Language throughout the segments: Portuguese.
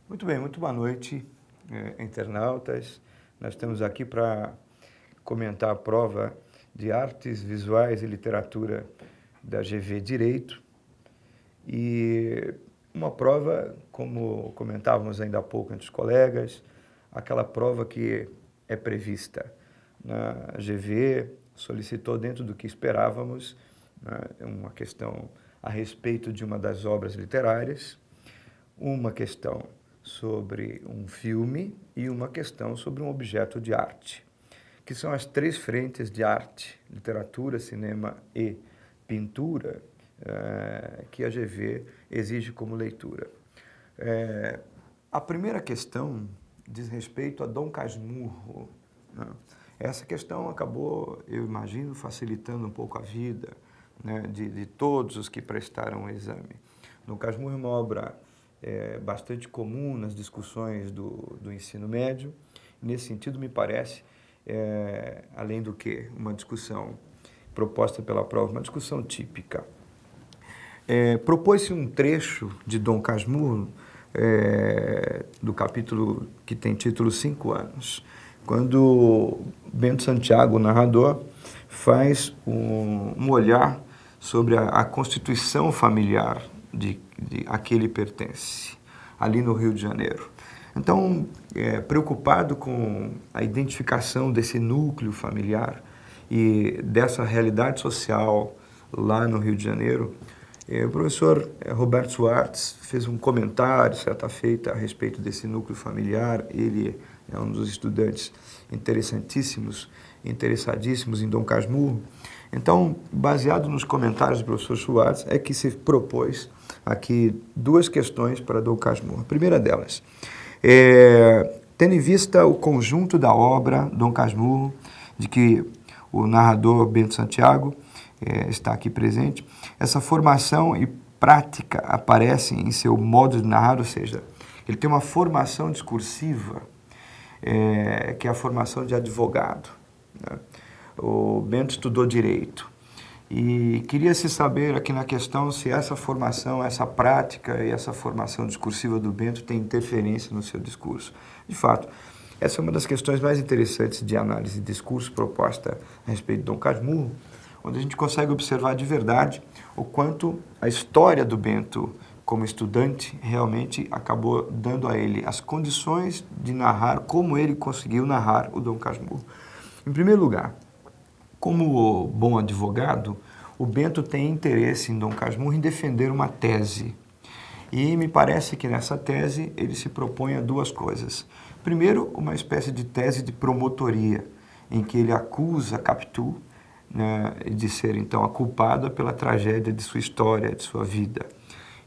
Muito bem, muito boa noite, internautas. Nós estamos aqui para comentar a prova de Artes Visuais e Literatura da GV Direito. E uma prova, como comentávamos ainda há pouco entre os colegas, aquela prova que é prevista na GV, solicitou dentro do que esperávamos, né, uma questão a respeito de uma das obras literárias, uma questão sobre um filme e uma questão sobre um objeto de arte, que são as três frentes de arte, literatura, cinema e pintura, que a GV exige como leitura. A primeira questão diz respeito a Dom Casmurro, né? Essa questão acabou, eu imagino, facilitando um pouco a vida, né, de todos os que prestaram o exame. Dom Casmurro é uma obra bastante comum nas discussões do ensino médio. Nesse sentido, me parece, além do que uma discussão proposta pela prova, uma discussão típica. Propôs-se um trecho de Dom Casmurro, do capítulo que tem título 5 anos, quando Bento Santiago, o narrador, faz um olhar sobre a constituição familiar a que ele pertence, ali no Rio de Janeiro. Então, preocupado com a identificação desse núcleo familiar e dessa realidade social lá no Rio de Janeiro, o professor Roberto Schwartz fez um comentário, certa feita, a respeito desse núcleo familiar. Ele é um dos estudantes interessadíssimos em Dom Casmurro. Então, baseado nos comentários do professor Schwartz, é que se propôs aqui duas questões para Dom Casmurro. A primeira delas, tendo em vista o conjunto da obra Dom Casmurro, de que o narrador Bento Santiago está aqui presente, essa formação e prática aparecem em seu modo de narrar, ou seja, ele tem uma formação discursiva, que é a formação de advogado, né? O Bento estudou Direito e queria-se saber aqui na questão se essa formação, essa prática e essa formação discursiva do Bento tem interferência no seu discurso. De fato, essa é uma das questões mais interessantes de análise de discurso proposta a respeito de Dom Casmurro, onde a gente consegue observar de verdade o quanto a história do Bento como estudante realmente acabou dando a ele as condições de narrar como ele conseguiu narrar o Dom Casmurro. Em primeiro lugar, como bom advogado, o Bento tem interesse em Dom Casmurro em defender uma tese. E me parece que nessa tese ele se propõe a duas coisas. Primeiro, uma espécie de tese de promotoria, em que ele acusa Capitu, né, de ser então a culpada pela tragédia de sua história, de sua vida.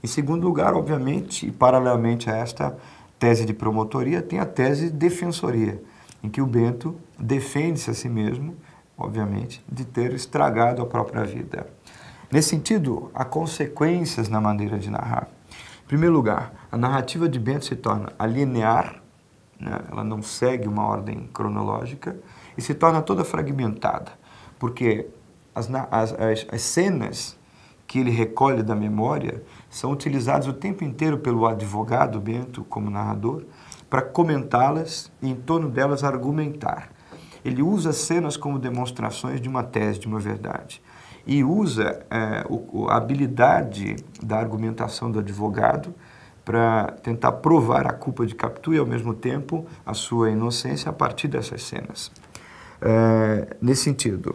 Em segundo lugar, obviamente, e paralelamente a esta tese de promotoria, tem a tese de defensoria, em que o Bento defende-se a si mesmo, obviamente, de ter estragado a própria vida. Nesse sentido, há consequências na maneira de narrar. Em primeiro lugar, a narrativa de Bento se torna linear, né? Ela não segue uma ordem cronológica e se torna toda fragmentada, porque as cenas que ele recolhe da memória são utilizadas o tempo inteiro pelo advogado Bento, como narrador, para comentá-las e, em torno delas, argumentar. Ele usa cenas como demonstrações de uma tese, de uma verdade. E usa a habilidade da argumentação do advogado para tentar provar a culpa de Capitu e, ao mesmo tempo, a sua inocência a partir dessas cenas. Nesse sentido,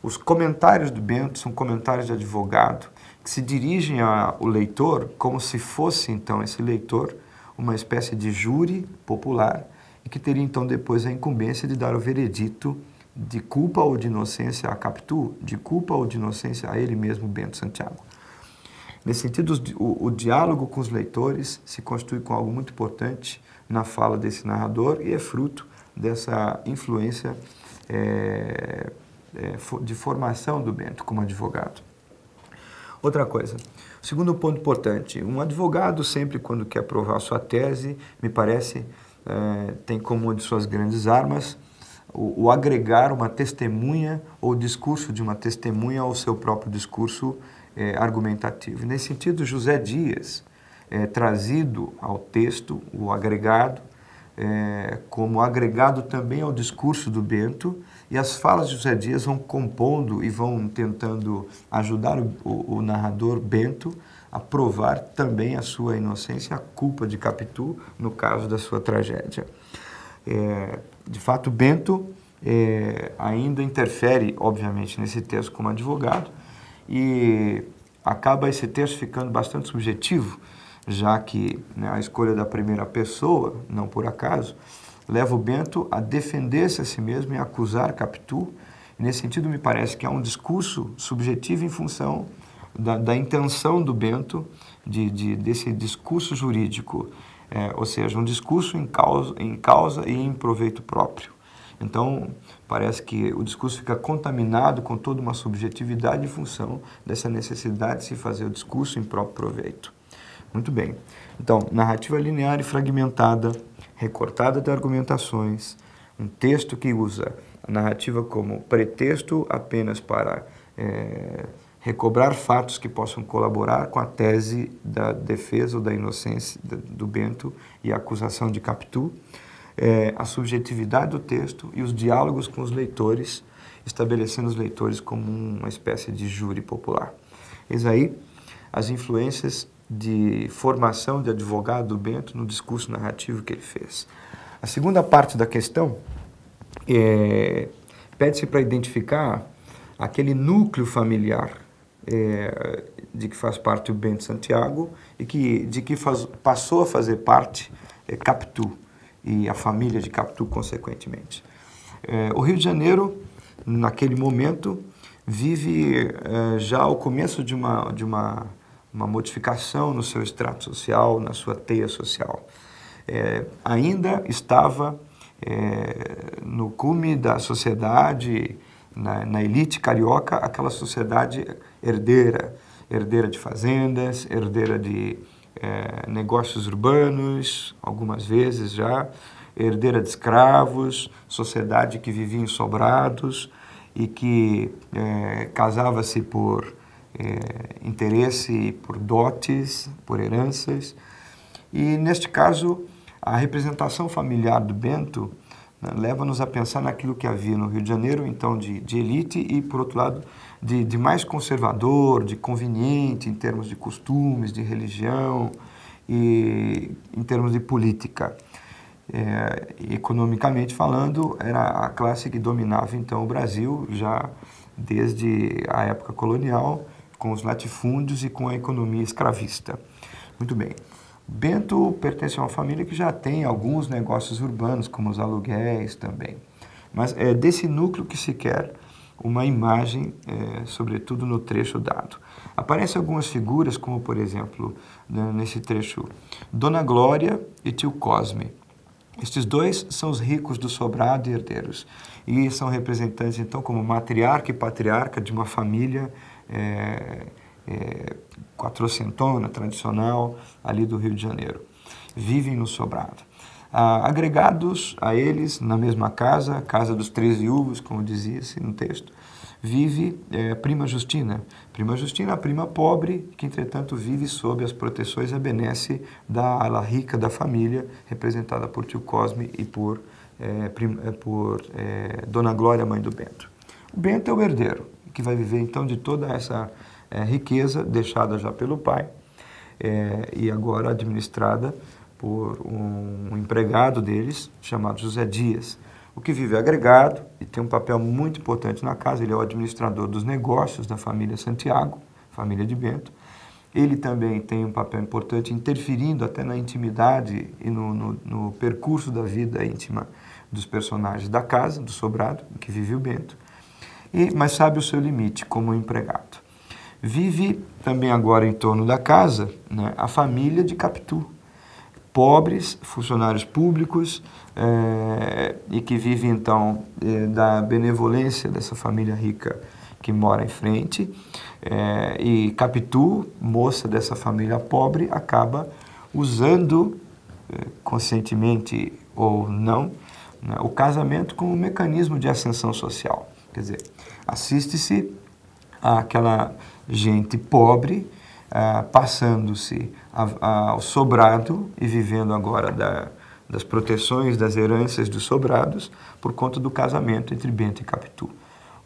os comentários do Bento são comentários de advogado que se dirigem ao leitor como se fosse, então, esse leitor uma espécie de júri popular e que teria, então, depois a incumbência de dar o veredito de culpa ou de inocência a Capitu, de culpa ou de inocência a ele mesmo, Bento Santiago. Nesse sentido, o diálogo com os leitores se constitui com algo muito importante na fala desse narrador e é fruto dessa influência de formação do Bento como advogado. Outra coisa, segundo ponto importante, um advogado sempre quando quer provar sua tese, me parece, tem como uma de suas grandes armas o agregar uma testemunha ou o discurso de uma testemunha ao seu próprio discurso argumentativo. Nesse sentido, José Dias trazido ao texto, o agregado, como agregado também ao discurso do Bento, e as falas de José Dias vão compondo e vão tentando ajudar o narrador Bento a provar também a sua inocência, a culpa de Capitu, no caso da sua tragédia. De fato, Bento ainda interfere, obviamente, nesse texto como advogado, e acaba esse texto ficando bastante subjetivo, já que, né, a escolha da primeira pessoa, não por acaso, leva o Bento a defender-se a si mesmo e a acusar Capitu. E nesse sentido, me parece que há um discurso subjetivo em função da intenção do Bento desse discurso jurídico, ou seja, um discurso em causa e em proveito próprio. Então, parece que o discurso fica contaminado com toda uma subjetividade em função dessa necessidade de se fazer o discurso em próprio proveito. Muito bem. Então, narrativa linear e fragmentada, recortada de argumentações, um texto que usa a narrativa como pretexto apenas para recobrar fatos que possam colaborar com a tese da defesa ou da inocência do Bento e a acusação de Capitu, a subjetividade do texto e os diálogos com os leitores, estabelecendo os leitores como uma espécie de júri popular. Eis aí as influências de formação de advogado do Bento no discurso narrativo que ele fez. A segunda parte da questão pede-se para identificar aquele núcleo familiar de que faz parte o Bento Santiago e de que passou a fazer parte Capitu e a família de Capitu, consequentemente. O Rio de Janeiro, naquele momento, vive já o começo de uma modificação no seu extrato social, na sua teia social. Ainda estava no cume da sociedade, na elite carioca, aquela sociedade herdeira de fazendas, herdeira de negócios urbanos, algumas vezes já, herdeira de escravos, sociedade que vivia em sobrados e que casava-se por interesse, por dotes, por heranças. E, neste caso, a representação familiar do Bento, né, leva-nos a pensar naquilo que havia no Rio de Janeiro, então, de elite e, por outro lado, de mais conservador, de conveniente em termos de costumes, de religião e em termos de política. Economicamente falando, era a classe que dominava, então, o Brasil já desde a época colonial, com os latifúndios e com a economia escravista. Muito bem. Bento pertence a uma família que já tem alguns negócios urbanos, como os aluguéis também. Mas é desse núcleo que se quer uma imagem, sobretudo no trecho dado. Aparecem algumas figuras, como, por exemplo, nesse trecho, Dona Glória e Tio Cosme. Estes dois são os ricos do sobrado e herdeiros. E são representantes, então, como matriarca e patriarca de uma família quatrocentona, tradicional, ali do Rio de Janeiro. Vivem no sobrado. Agregados a eles, na mesma casa, casa dos 3 viúvos, como dizia-se no texto, vive Prima Justina. Prima Justina, a prima pobre, que, entretanto, vive sob as proteções e a benesse da ala rica da família, representada por Tio Cosme e por Dona Glória, mãe do Bento. O Bento é o herdeiro, que vai viver, então, de toda essa riqueza deixada já pelo pai e agora administrada por um empregado deles, chamado José Dias, o que vive agregado e tem um papel muito importante na casa. Ele é o administrador dos negócios da família Santiago, família de Bento. Ele também tem um papel importante interferindo até na intimidade e no percurso da vida íntima dos personagens da casa, do sobrado, em que vive o Bento, mas sabe o seu limite como empregado. Vive também agora em torno da casa, né, a família de Capitu, pobres, funcionários públicos, e que vive, então, da benevolência dessa família rica que mora em frente, e Capitu, moça dessa família pobre, acaba usando, conscientemente ou não, né, o casamento como um mecanismo de ascensão social. Quer dizer, assiste-se àquela gente pobre passando-se ao sobrado e vivendo agora das proteções, das heranças dos sobrados, por conta do casamento entre Bento e Capitu,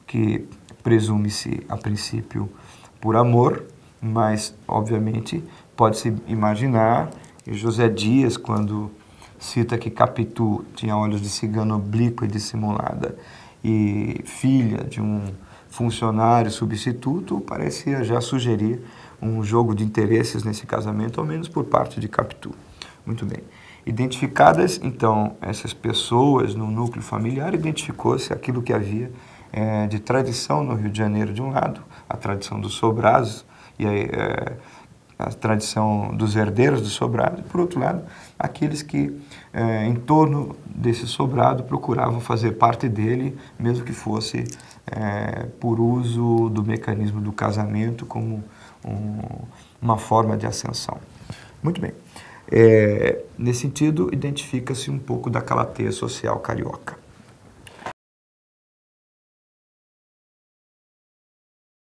que presume-se, a princípio, por amor, mas, obviamente, pode-se imaginar, e José Dias, quando cita que Capitu tinha olhos de cigana oblíqua e dissimulada, e filha de um funcionário substituto, parecia já sugerir um jogo de interesses nesse casamento, ao menos por parte de Capitu. Muito bem. Identificadas, então, essas pessoas no núcleo familiar, identificou-se aquilo que havia de tradição no Rio de Janeiro, de um lado, a tradição dos sobrados, e a tradição dos herdeiros do sobrado, e, por outro lado, aqueles que, em torno desse sobrado, procuravam fazer parte dele, mesmo que fosse por uso do mecanismo do casamento como uma forma de ascensão. Muito bem. Nesse sentido, identifica-se um pouco da calateia social carioca.